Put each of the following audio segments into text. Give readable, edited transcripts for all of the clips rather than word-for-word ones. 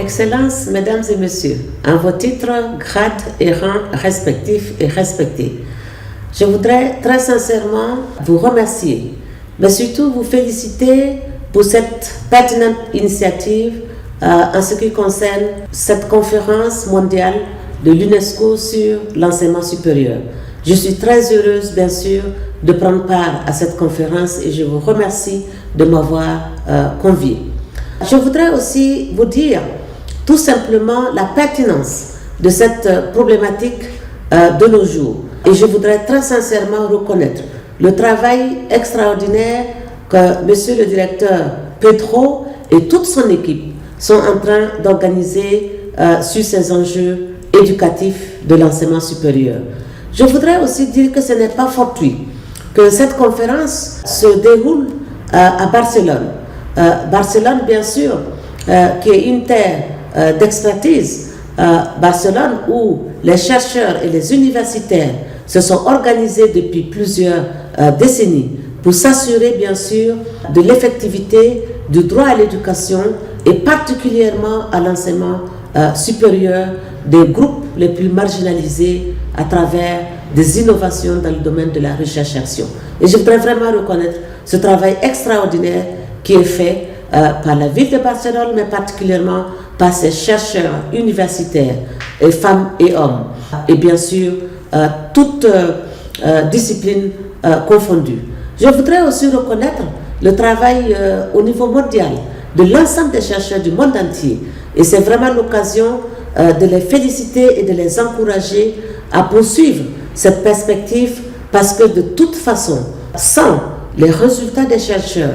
Excellences, Mesdames et Messieurs, en vos titres, grades et rangs respectifs et respectés, je voudrais très sincèrement vous remercier, mais surtout vous féliciter pour cette pertinente initiative en ce qui concerne cette conférence mondiale de l'UNESCO sur l'enseignement supérieur. Je suis très heureuse, bien sûr, de prendre part à cette conférence et je vous remercie de m'avoir convié. Je voudrais aussi vous dire tout simplement la pertinence de cette problématique de nos jours. Et je voudrais très sincèrement reconnaître le travail extraordinaire que Monsieur le directeur Pedro et toute son équipe sont en train d'organiser sur ces enjeux éducatifs de l'enseignement supérieur. Je voudrais aussi dire que ce n'est pas fortuit que cette conférence se déroule à Barcelone. Barcelone, bien sûr, qui est une terre d'expertise, Barcelone où les chercheurs et les universitaires se sont organisés depuis plusieurs décennies pour s'assurer bien sûr de l'effectivité du droit à l'éducation et particulièrement à l'enseignement supérieur des groupes les plus marginalisés à travers des innovations dans le domaine de la recherche-action. Et je voudrais vraiment reconnaître ce travail extraordinaire qui est fait par la ville de Barcelone, mais particulièrement par ses chercheurs universitaires, et femmes et hommes, et bien sûr, toutes disciplines confondues. Je voudrais aussi reconnaître le travail au niveau mondial de l'ensemble des chercheurs du monde entier. Et c'est vraiment l'occasion de les féliciter et de les encourager à poursuivre cette perspective parce que de toute façon, sans les résultats des chercheurs,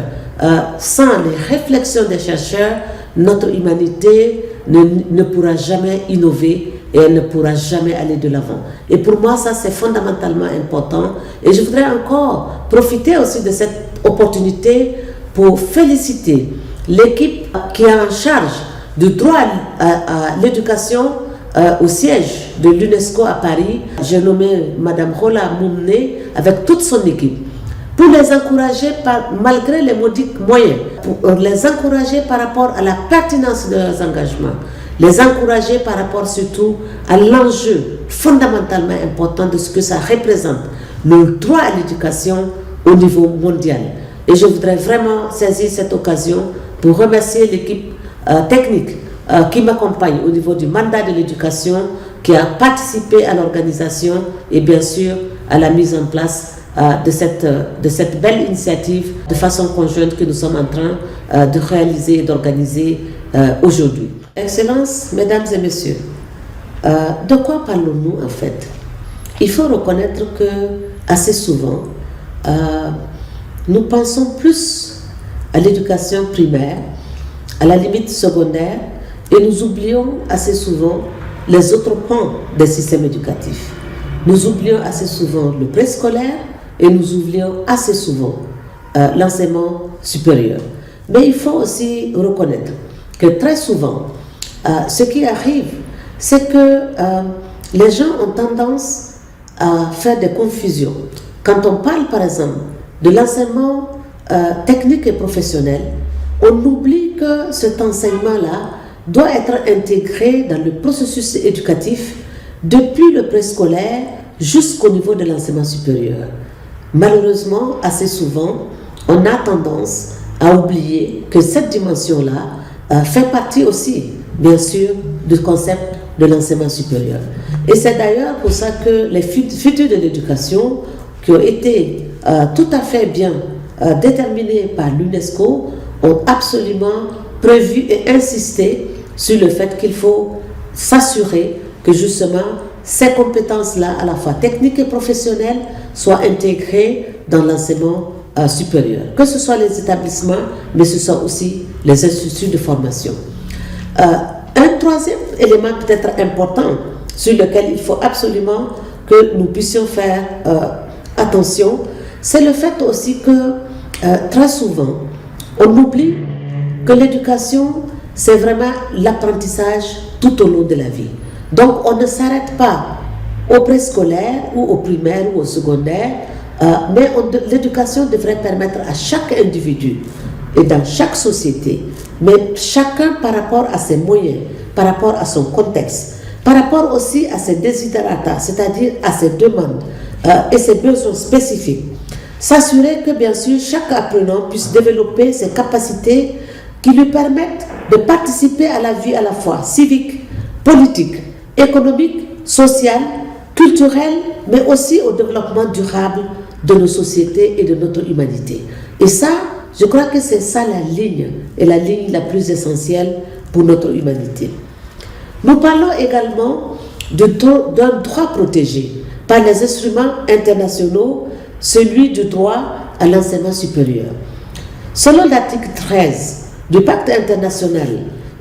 sans les réflexions des chercheurs, notre humanité ne pourra jamais innover et elle ne pourra jamais aller de l'avant. Et pour moi, ça c'est fondamentalement important. Et je voudrais encore profiter aussi de cette opportunité pour féliciter l'équipe qui est en charge du droit à l'éducation au siège de l'UNESCO à Paris. J'ai nommé Madame Rola Moumné avec toute son équipe pour les encourager malgré les modiques moyens, pour les encourager par rapport à la pertinence de leurs engagements, les encourager par rapport surtout à l'enjeu fondamentalement important de ce que ça représente, le droit à l'éducation au niveau mondial. Et je voudrais vraiment saisir cette occasion pour remercier l'équipe technique qui m'accompagne au niveau du mandat de l'éducation, qui a participé à l'organisation et bien sûr à la mise en place de cette belle initiative de façon conjointe que nous sommes en train de réaliser et d'organiser aujourd'hui. Excellences, Mesdames et Messieurs, de quoi parlons-nous en fait? Il faut reconnaître que assez souvent, nous pensons plus à l'éducation primaire, à la limite secondaire, et nous oublions assez souvent les autres pans des systèmes éducatifs. Nous oublions assez souvent le préscolaire et nous oublions assez souvent l'enseignement supérieur. Mais il faut aussi reconnaître que très souvent, ce qui arrive, c'est que les gens ont tendance à faire des confusions. Quand on parle par exemple de l'enseignement technique et professionnel, on oublie que cet enseignement-là doit être intégré dans le processus éducatif depuis le préscolaire jusqu'au niveau de l'enseignement supérieur. Malheureusement, assez souvent, on a tendance à oublier que cette dimension-là fait partie aussi, bien sûr, du concept de l'enseignement supérieur. Et c'est d'ailleurs pour ça que les futurs de l'éducation, qui ont été tout à fait bien déterminés par l'UNESCO, ont absolument prévu et insisté sur le fait qu'il faut s'assurer que justement ces compétences-là, à la fois techniques et professionnelles, soient intégrées dans l'enseignement supérieur. Que ce soit les établissements, mais ce soit aussi les instituts de formation. Un troisième élément peut-être important sur lequel il faut absolument que nous puissions faire attention, c'est le fait aussi que très souvent, on oublie que l'éducation, c'est vraiment l'apprentissage tout au long de la vie. Donc, on ne s'arrête pas au préscolaire ou au primaire ou au secondaire, mais l'éducation devrait permettre à chaque individu et dans chaque société, mais chacun par rapport à ses moyens, par rapport à son contexte, par rapport aussi à ses desiderata, c'est-à-dire à ses demandes et ses besoins spécifiques. S'assurer que, bien sûr, chaque apprenant puisse développer ses capacités qui lui permettent de participer à la vie à la fois civique, politique, économique, sociale, culturelle, mais aussi au développement durable de nos sociétés et de notre humanité. Et ça, je crois que c'est ça la ligne, et la ligne la plus essentielle pour notre humanité. Nous parlons également d'un droit protégé par les instruments internationaux, celui du droit à l'enseignement supérieur. Selon l'article 13 du Pacte international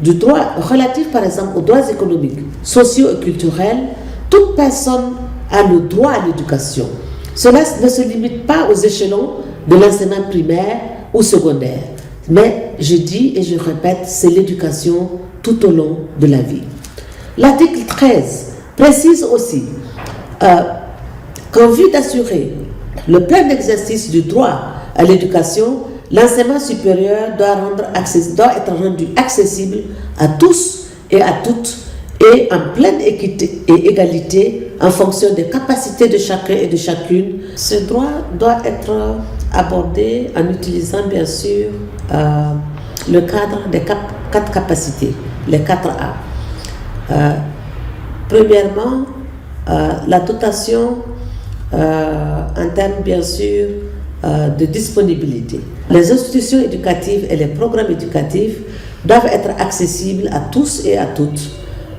du droit relatif par exemple aux droits économiques, sociaux et culturels, toute personne a le droit à l'éducation. Cela ne se limite pas aux échelons de l'enseignement primaire ou secondaire, mais je dis et je répète, c'est l'éducation tout au long de la vie. L'article 13 précise aussi qu'en vue d'assurer le plein exercice du droit à l'éducation, l'enseignement supérieur doit être rendu accessible à tous et à toutes et en pleine équité et égalité en fonction des capacités de chacun et de chacune. Ce droit doit être abordé en utilisant bien sûr le cadre des 4 capacités, les 4A. Premièrement, la dotation en termes bien sûr de disponibilité. Les institutions éducatives et les programmes éducatifs doivent être accessibles à tous et à toutes,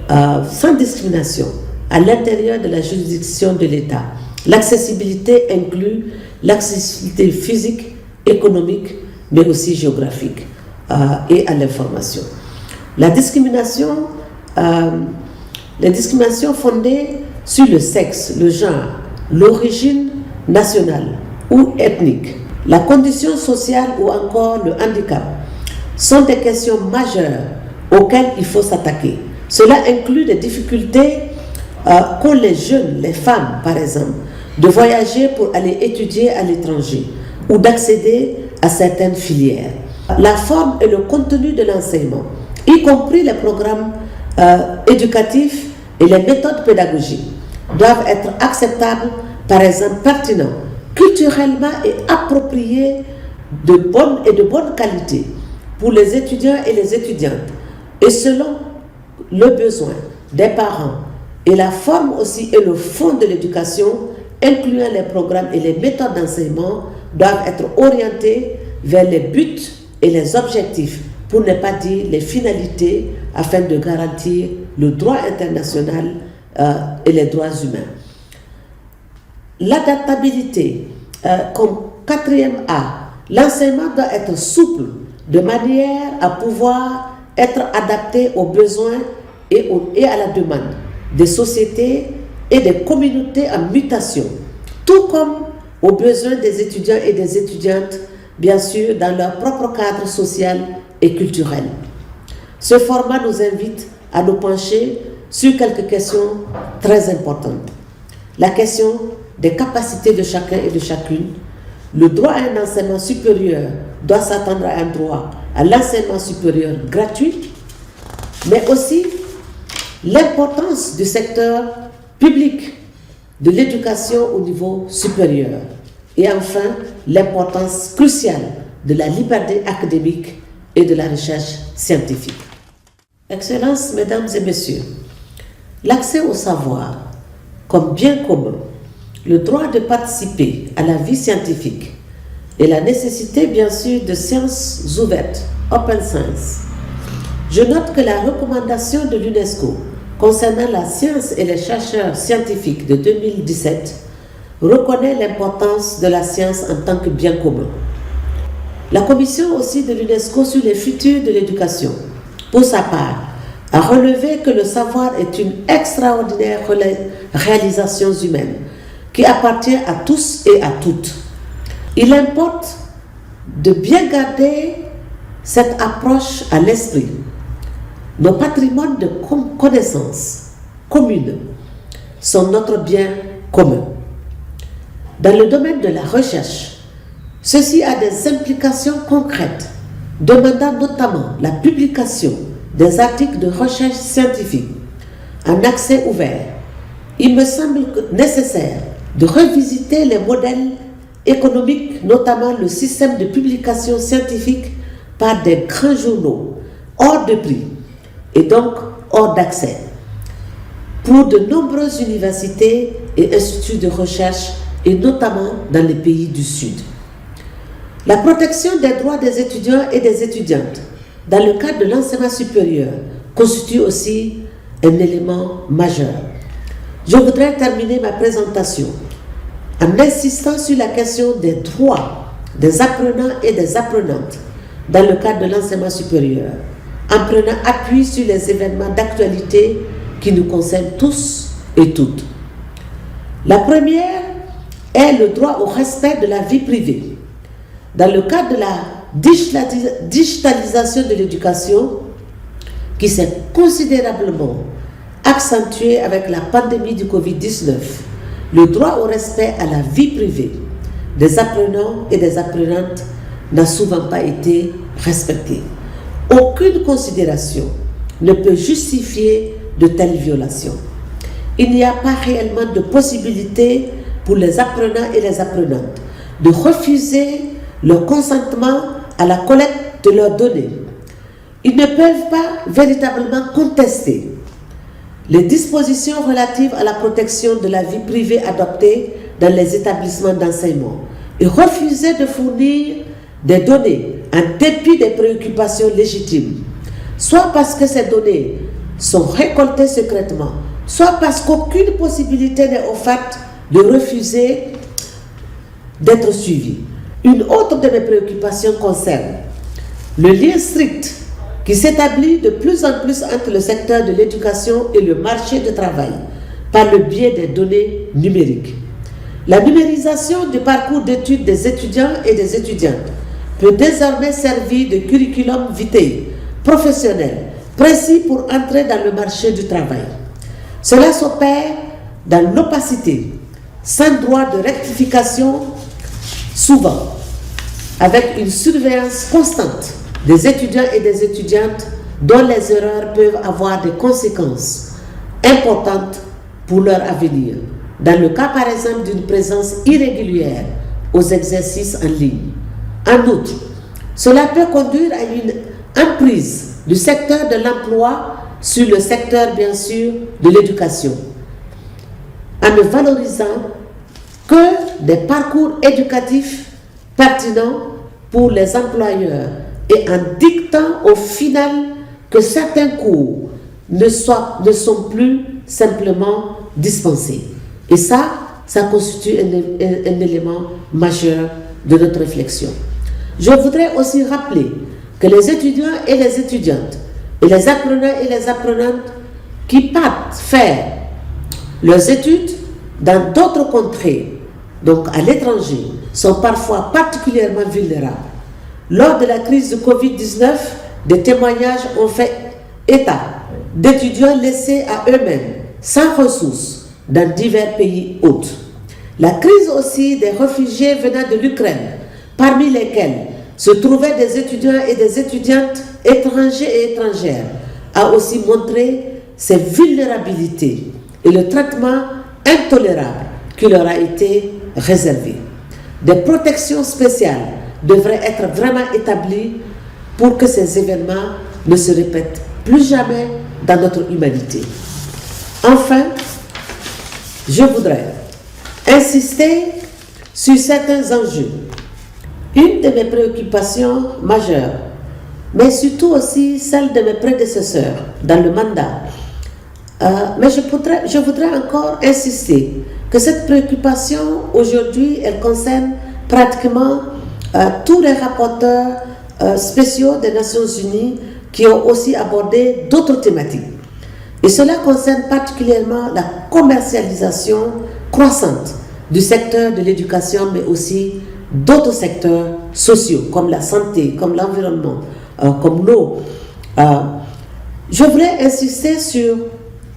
sans discrimination, à l'intérieur de la juridiction de l'État. L'accessibilité inclut l'accessibilité physique, économique, mais aussi géographique et à l'information. Les discriminations fondées sur le sexe, le genre, l'origine nationale ou ethnique, la condition sociale ou encore le handicap sont des questions majeures auxquelles il faut s'attaquer. Cela inclut des difficultés qu'ont les jeunes, les femmes par exemple, de voyager pour aller étudier à l'étranger ou d'accéder à certaines filières. La forme et le contenu de l'enseignement, y compris les programmes éducatifs et les méthodes pédagogiques, doivent être acceptables, par exemple pertinents, culturellement et appropriés de bonne qualité pour les étudiants et les étudiantes, et selon le besoin des parents et la forme aussi et le fond de l'éducation, incluant les programmes et les méthodes d'enseignement, doivent être orientés vers les buts et les objectifs, pour ne pas dire les finalités, afin de garantir le droit international et les droits humains. L'adaptabilité, comme 4e A, l'enseignement doit être souple de manière à pouvoir être adapté aux besoins et à la demande des sociétés et des communautés en mutation, tout comme aux besoins des étudiants et des étudiantes, bien sûr, dans leur propre cadre social et culturel. Ce format nous invite à nous pencher sur quelques questions très importantes. La question des capacités de chacun et de chacune. Le droit à un enseignement supérieur doit s'attendre à un droit à l'enseignement supérieur gratuit, mais aussi l'importance du secteur public de l'éducation au niveau supérieur. Et enfin, l'importance cruciale de la liberté académique et de la recherche scientifique. Excellences, Mesdames et Messieurs, l'accès au savoir comme bien commun, le droit de participer à la vie scientifique et la nécessité, bien sûr, de sciences ouvertes, open science. Je note que la recommandation de l'UNESCO concernant la science et les chercheurs scientifiques de 2017 reconnaît l'importance de la science en tant que bien commun. La commission aussi de l'UNESCO sur les futurs de l'éducation, pour sa part, a relevé que le savoir est une extraordinaire réalisation humaine qui appartient à tous et à toutes. Il importe de bien garder cette approche à l'esprit. Nos patrimoines de connaissances communes sont notre bien commun. Dans le domaine de la recherche, ceci a des implications concrètes, demandant notamment la publication des articles de recherche scientifique en accès ouvert, il me semble nécessaire de revisiter les modèles économiques, notamment le système de publication scientifique par des grands journaux hors de prix et donc hors d'accès pour de nombreuses universités et instituts de recherche et notamment dans les pays du Sud. La protection des droits des étudiants et des étudiantes dans le cadre de l'enseignement supérieur constitue aussi un élément majeur. Je voudrais terminer ma présentation en insistant sur la question des droits des apprenants et des apprenantes dans le cadre de l'enseignement supérieur, en prenant appui sur les événements d'actualité qui nous concernent tous et toutes. La première est le droit au respect de la vie privée. Dans le cadre de la digitalisation de l'éducation, qui s'est considérablement accentuée avec la pandémie du Covid-19, le droit au respect à la vie privée des apprenants et des apprenantes n'a souvent pas été respecté. Aucune considération ne peut justifier de telles violations. Il n'y a pas réellement de possibilité pour les apprenants et les apprenantes de refuser leur consentement à la collecte de leurs données. Ils ne peuvent pas véritablement contester les dispositions relatives à la protection de la vie privée adoptées dans les établissements d'enseignement et refuser de fournir des données en dépit des préoccupations légitimes, soit parce que ces données sont récoltées secrètement, soit parce qu'aucune possibilité n'est offerte de refuser d'être suivi. Une autre de mes préoccupations concerne le lien strict qui s'établit de plus en plus entre le secteur de l'éducation et le marché du travail par le biais des données numériques. La numérisation du parcours d'études des étudiants et des étudiantes peut désormais servir de curriculum vitae professionnel précis pour entrer dans le marché du travail. Cela s'opère dans l'opacité, sans droit de rectification, souvent avec une surveillance constante des étudiants et des étudiantes dont les erreurs peuvent avoir des conséquences importantes pour leur avenir, dans le cas par exemple d'une présence irrégulière aux exercices en ligne. En outre, cela peut conduire à une emprise du secteur de l'emploi sur le secteur bien sûr de l'éducation, en ne valorisant que des parcours éducatifs pertinents pour les employeurs et en dictant au final que certains cours ne sont plus simplement dispensés. Et ça constitue un élément majeur de notre réflexion. Je voudrais aussi rappeler que les étudiants et les étudiantes, et les apprenants et les apprenantes qui partent faire leurs études dans d'autres contrées, donc à l'étranger, sont parfois particulièrement vulnérables. Lors de la crise du Covid-19, des témoignages ont fait état d'étudiants laissés à eux-mêmes, sans ressources, dans divers pays hôtes. La crise aussi des réfugiés venant de l'Ukraine, parmi lesquels se trouvaient des étudiants et des étudiantes étrangers et étrangères, a aussi montré ces vulnérabilités et le traitement intolérable qui leur a été réservé. Des protections spéciales devraient être vraiment établies pour que ces événements ne se répètent plus jamais dans notre humanité. Enfin, je voudrais insister sur certains enjeux. Une de mes préoccupations majeures, mais surtout aussi celle de mes prédécesseurs dans le mandat, mais je voudrais encore insister que cette préoccupation aujourd'hui, elle concerne pratiquement tous les rapporteurs spéciaux des Nations Unies qui ont aussi abordé d'autres thématiques. Et cela concerne particulièrement la commercialisation croissante du secteur de l'éducation, mais aussi d'autres secteurs sociaux, comme la santé, comme l'environnement, comme l'eau. Je voudrais insister sur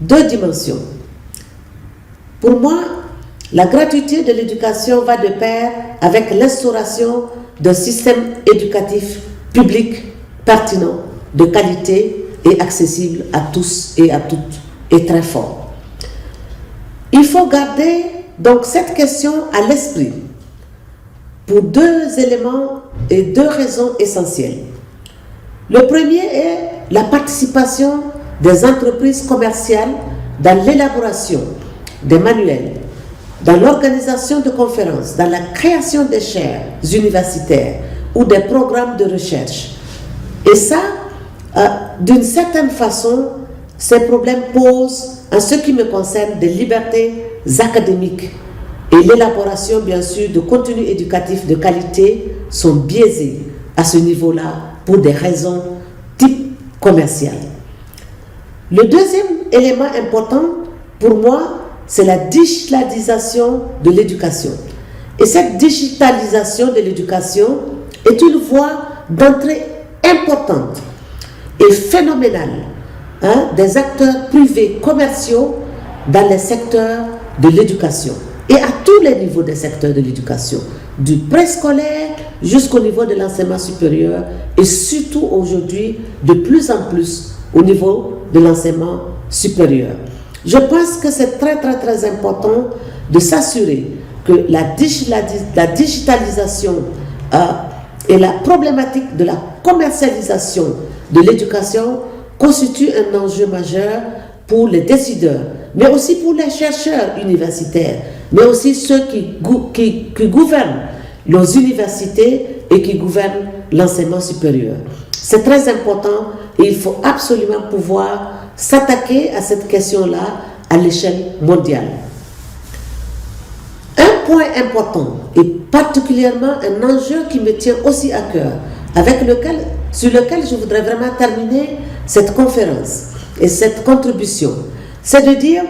deux dimensions. Pour moi, la gratuité de l'éducation va de pair avec l'instauration d'un système éducatif public pertinent, de qualité, et accessible à tous et à toutes est très fort. Il faut garder donc cette question à l'esprit pour deux éléments et deux raisons essentielles. Le premier est la participation des entreprises commerciales dans l'élaboration des manuels, dans l'organisation de conférences, dans la création des chaires universitaires ou des programmes de recherche. Et ça, d'une certaine façon, ces problèmes posent, en ce qui me concerne, des libertés académiques. Et l'élaboration, bien sûr, de contenus éducatifs de qualité sont biaisés à ce niveau-là pour des raisons type commercial. Le deuxième élément important pour moi, c'est la digitalisation de l'éducation. Et cette digitalisation de l'éducation est une voie d'entrée importante et phénoménale des acteurs privés commerciaux dans les secteurs de l'éducation et à tous les niveaux des secteurs de l'éducation, du préscolaire jusqu'au niveau de l'enseignement supérieur et surtout aujourd'hui de plus en plus au niveau de l'enseignement supérieur. Je pense que c'est très important de s'assurer que la digitalisation et la problématique de la commercialisation de l'éducation constitue un enjeu majeur pour les décideurs, mais aussi pour les chercheurs universitaires, mais aussi ceux qui gouvernent nos universités et qui gouvernent l'enseignement supérieur. C'est très important et il faut absolument pouvoir s'attaquer à cette question-là à l'échelle mondiale. Un point important et particulièrement un enjeu qui me tient aussi à cœur, sur lequel je voudrais vraiment terminer cette conférence et cette contribution, c'est de dire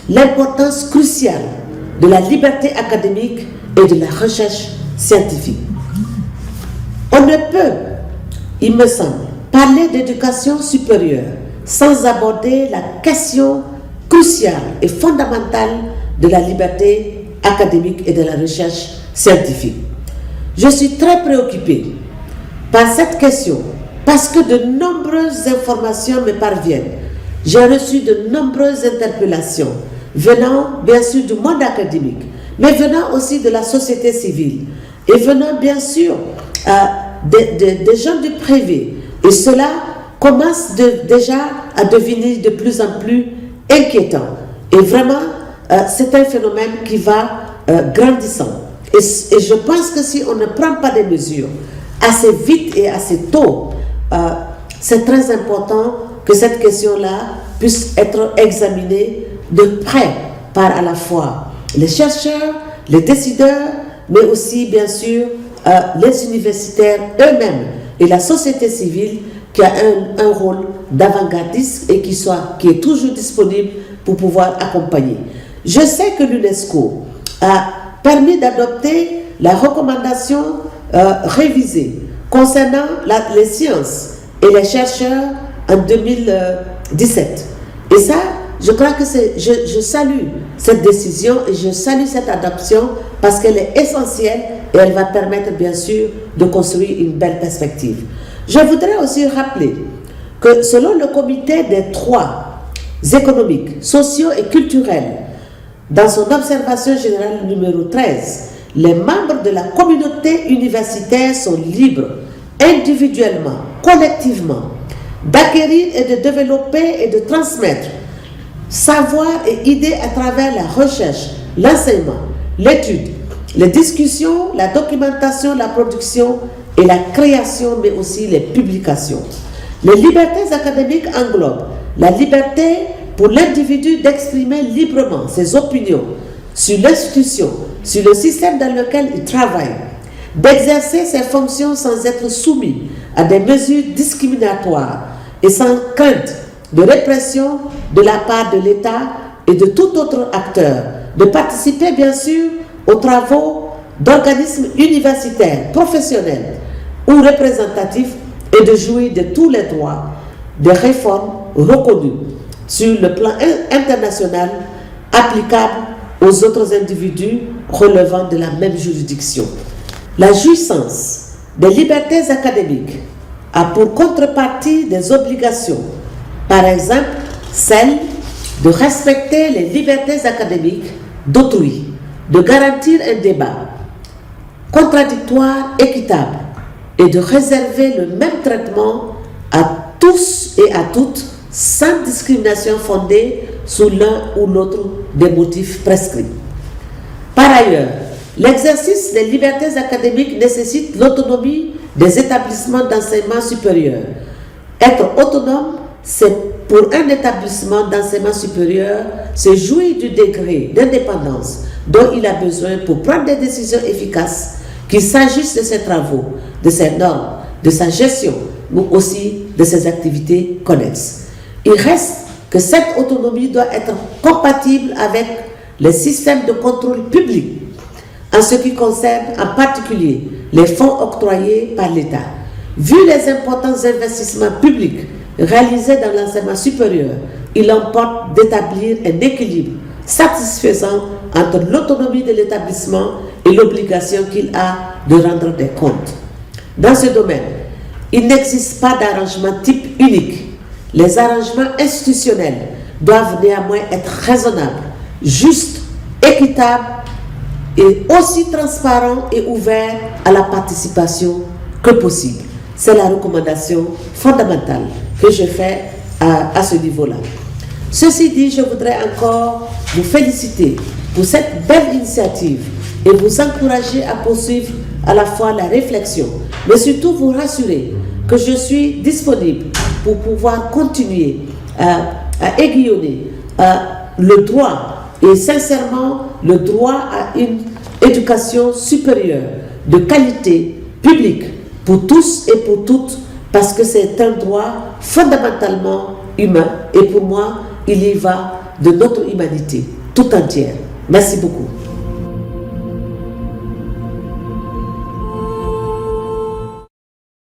l'importance cruciale de la liberté académique et de la recherche scientifique. On ne peut, il me semble, parler d'éducation supérieure sans aborder la question cruciale et fondamentale de la liberté académique et de la recherche scientifique. Je suis très préoccupée par cette question parce que de nombreuses informations me parviennent. J'ai reçu de nombreuses interpellations venant bien sûr du monde académique, mais venant aussi de la société civile et venant bien sûr des gens du privé. Et cela commence déjà à devenir de plus en plus inquiétant. Et vraiment, c'est un phénomène qui va grandissant. Et je pense que si on ne prend pas des mesures assez vite et assez tôt, c'est très important que cette question-là puisse être examinée de près par à la fois les chercheurs, les décideurs, mais aussi bien sûr les universitaires eux-mêmes et la société civile qui a un rôle d'avant-gardiste et qui est toujours disponible pour pouvoir accompagner. Je sais que l'UNESCO a permis d'adopter la recommandation révisée concernant les sciences et les chercheurs en 2017. Et ça, je crois que je salue cette décision et je salue cette adoption parce qu'elle est essentielle et elle va permettre bien sûr de construire une belle perspective. Je voudrais aussi rappeler que selon le comité des droits économiques, sociaux et culturels, dans son observation générale numéro 13, les membres de la communauté universitaire sont libres, individuellement, collectivement, d'acquérir et de développer et de transmettre savoir et idées à travers la recherche, l'enseignement, l'étude, les discussions, la documentation, la production et la création, mais aussi les publications. Les libertés académiques englobent la liberté pour l'individu d'exprimer librement ses opinions sur l'institution, sur le système dans lequel il travaille, d'exercer ses fonctions sans être soumis à des mesures discriminatoires et sans crainte de répression de la part de l'État et de tout autre acteur, de participer bien sûr aux travaux d'organismes universitaires, professionnels ou représentatifs et de jouir de tous les droits des réformes reconnues sur le plan international applicables aux autres individus relevant de la même juridiction. La jouissance des libertés académiques a pour contrepartie des obligations Par exemple, celle de respecter les libertés académiques d'autrui, de garantir un débat contradictoire, équitable et de réserver le même traitement à tous et à toutes sans discrimination fondée sur l'un ou l'autre des motifs prescrits. Par ailleurs, l'exercice des libertés académiques nécessite l'autonomie des établissements d'enseignement supérieur. Être autonome, c'est pour un établissement d'enseignement supérieur, c'est jouir du degré d'indépendance dont il a besoin pour prendre des décisions efficaces, qu'il s'agisse de ses travaux, de ses normes, de sa gestion, mais aussi de ses activités connexes. Il reste que cette autonomie doit être compatible avec les systèmes de contrôle public, en ce qui concerne en particulier les fonds octroyés par l'État. Vu les importants investissements publics réalisés dans l'enseignement supérieur, il importe d'établir un équilibre satisfaisant entre l'autonomie de l'établissement et l'obligation qu'il a de rendre des comptes. Dans ce domaine, il n'existe pas d'arrangement type unique. Les arrangements institutionnels doivent néanmoins être raisonnables, justes, équitables et aussi transparents et ouverts à la participation que possible. C'est la recommandation fondamentale que je fais à ce niveau-là. Ceci dit, je voudrais encore vous féliciter pour cette belle initiative et vous encourager à poursuivre à la fois la réflexion, mais surtout vous rassurer que je suis disponible pour pouvoir continuer à aiguillonner le droit et sincèrement le droit à une éducation supérieure de qualité publique pour tous et pour toutes, parce que c'est un droit fondamentalement humain et pour moi, il y va de notre humanité tout entière. Merci beaucoup.